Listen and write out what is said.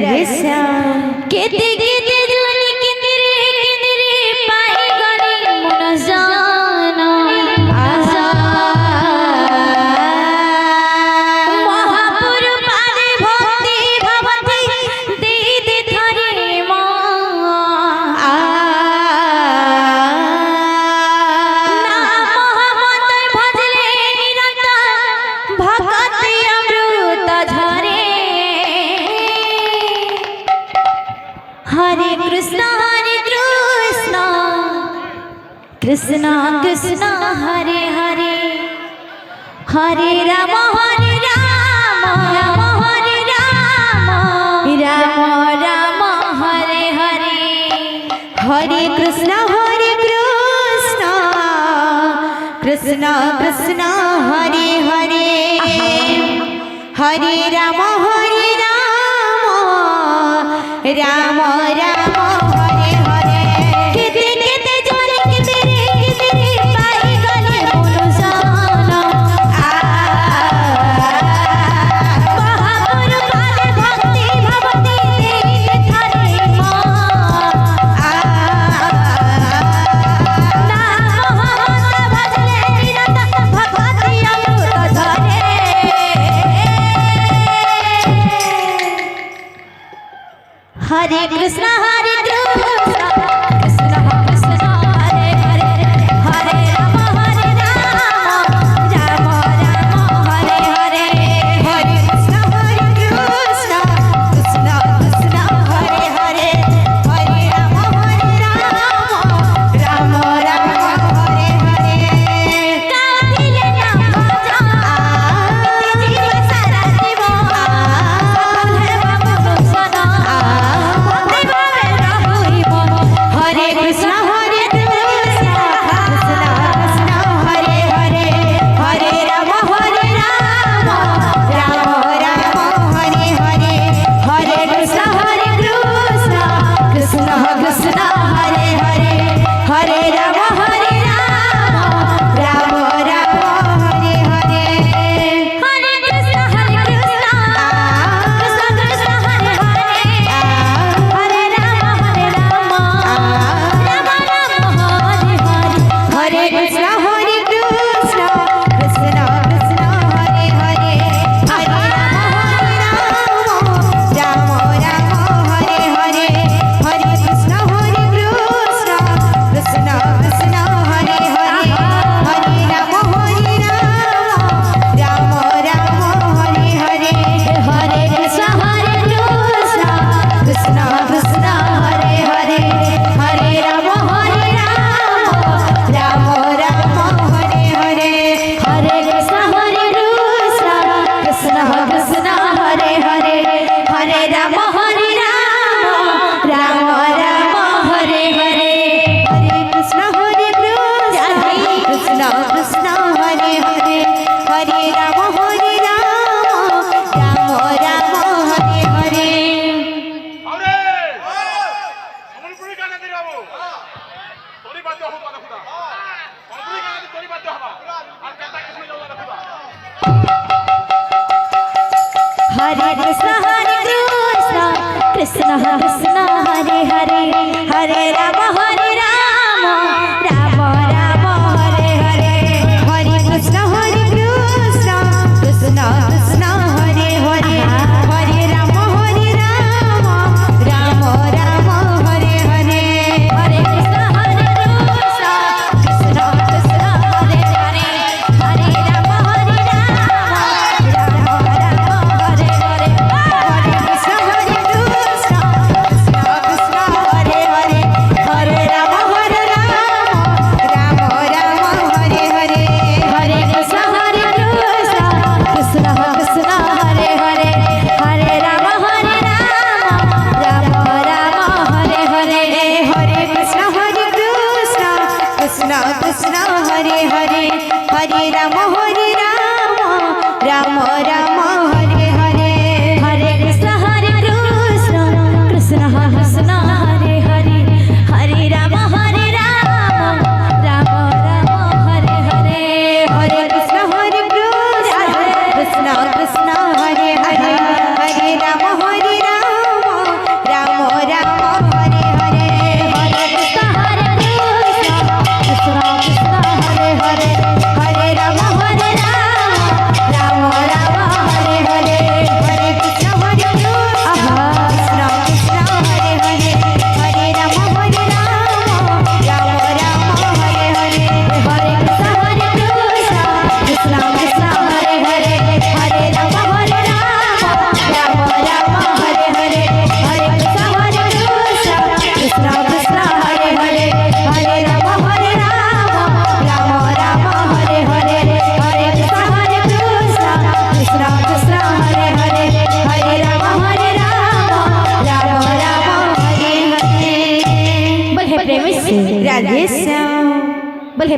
राधे श्याम केते केते जानी केंद्रे पाई गणी मन जाना आशा महापुर पारे भक्ति भवति दे दे थारे मां नाम महमत भजले निरंतर भक्ति अमृत झरे हरे कृष्ण कृष्ण कृष्ण हरे हरे हरे राम राम हरे राम राम राम हरे हरे हरे कृष्ण कृष्ण कृष्ण हरे हरे हरे राम राम राम हरे हरे केते केते जोरे केते रे पाई गले मन जाना महापुर पारे भक्ति भवति दे थारे मां नाम महमत भजले निरंतर भगवती अमृत झरे हरे कृष्ण कृष्ण कृष्ण हरे हरे हरे राम राम राम हरे हरे हरे कृष्ण कृष्ण कृष्ण हरे हरे हरे राम राम राम हरे हरे कातिले नाम भजा जीव सारा जीव है बाबू सना हरे कृष्ण कृष्ण कृष्ण हरे हरे हरे राम राम राम हरे हरे हरे कृष्ण कृष्ण कृष्ण हरे हरे हरे राम राम राम हरे हरे हरे कृष्ण कृष्ण कृष्ण हरे हरे हरे राम हरे कृष्ण कृष्ण कृष्ण हरे हरे हरे राम राम हरे हरे हरे कृष्ण कृष्ण कृष्ण हरे हरे हरे राम राम राम हरे हरे हरे कृष्ण कृष्ण कृष्ण हरे हरे हरे राम राम राम हरे हरे हरे कृष्ण कृष्ण कृष्ण हरे हरे हरे राम राम राम हरे हरे हरे कृष्ण कृष्ण कृष्ण हरे हरे हरे राम राम हरे हरे हरे कृष्ण कृष्ण कृष्ण हरे हरे हरे राम राम राम हरे हरे हरे कृष्ण कृष्ण कृष्ण हरे हरे हरे राम राम राम हरे हरे हरे कृष्ण कृष्ण कृष्ण हरे हरे हरे राम राम राम हरे हरे हरे कृष्ण कृष्ण कृष्ण हरे हरे हरे राधे श्याम। बोल